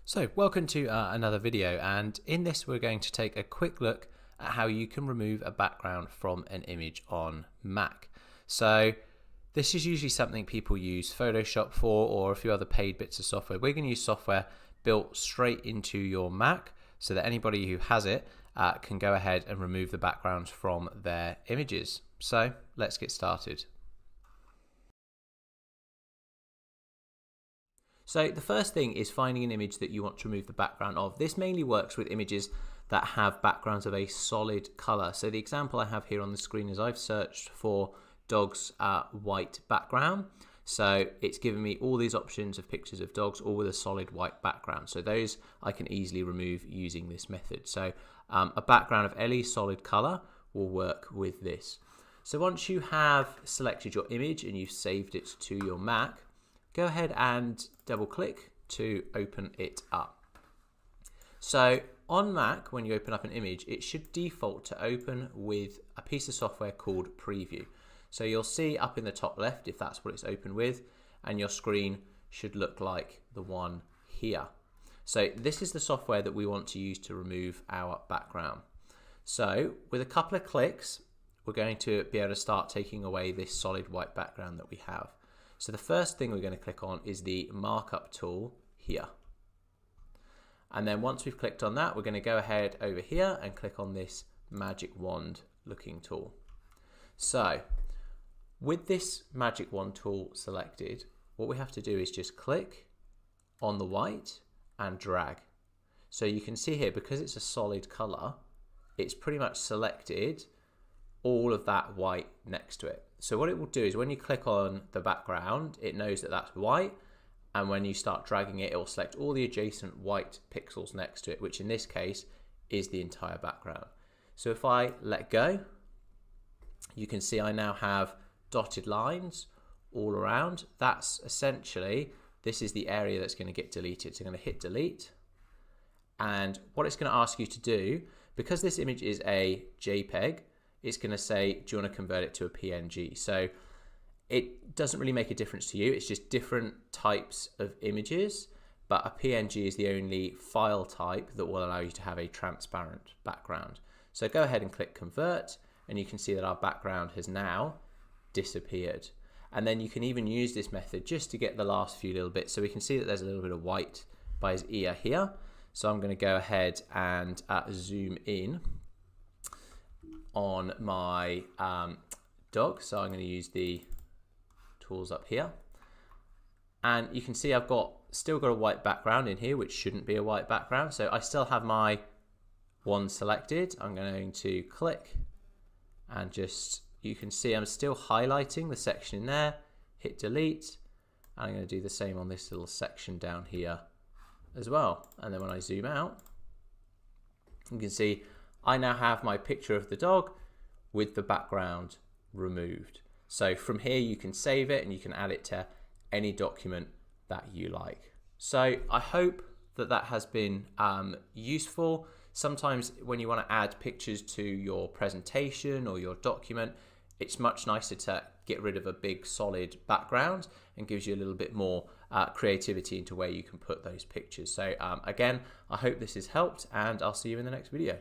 So welcome to another video, and in this we're going to take a quick look at how you can remove a background from an image on Mac. So this is usually something people use Photoshop for, or a few other paid bits of software. We're going to use software built straight into your Mac so that anybody who has it can go ahead and remove the backgrounds from their images. So let's get started. So the first thing is finding an image that you want to remove the background of. This mainly works with images that have backgrounds of a solid color. So the example I have here on the screen is I've searched for dogs white background. So it's given me all these options of pictures of dogs, all with a solid white background. So those I can easily remove using this method. So a background of any solid color will work with this. So once you have selected your image and you've saved it to your Mac, go ahead and double click to open it up. So on Mac, when you open up an image, it should default to open with a piece of software called Preview. So you'll see up in the top left if that's what it's open with, and your screen should look like the one here. So this is the software that we want to use to remove our background. So with a couple of clicks, we're going to be able to start taking away this solid white background that we have. So the first thing we're going to click on is the markup tool here. And then once we've clicked on that, we're going to go ahead over here and click on this magic wand looking tool. So with this magic wand tool selected, what we have to do is just click on the white and drag. So you can see here, because it's a solid color, it's pretty much selected all of that white next to it. So what it will do is when you click on the background, it knows that that's white, and when you start dragging it, it will select all the adjacent white pixels next to it, which in this case is the entire background. So if I let go, you can see I now have dotted lines all around. That's essentially, this is the area that's going to get deleted. So I'm going to hit delete, and what it's going to ask you to do, because this image is a JPEG, it's going to say, do you want to convert it to a PNG? So it doesn't really make a difference to you. It's just different types of images, but a PNG is the only file type that will allow you to have a transparent background. So go ahead and click convert, and you can see that our background has now disappeared. And then you can even use this method just to get the last few little bits. So we can see that there's a little bit of white by his ear here. So I'm going to go ahead and zoom in on my dog. So I'm going to use the tools up here, and you can see I've still got a white background in here, which shouldn't be a white background. So I still have my one selected. I'm going to click, and you can see I'm still highlighting the section in there. Hit delete, and I'm going to do the same on this little section down here as well. And then when I zoom out, you can see I now have my picture of the dog with the background removed. So from here you can save it and you can add it to any document that you like. So I hope that that has been useful. Sometimes when you want to add pictures to your presentation or your document, it's much nicer to get rid of a big solid background, and gives you a little bit more creativity into where you can put those pictures. So again, I hope this has helped, and I'll see you in the next video.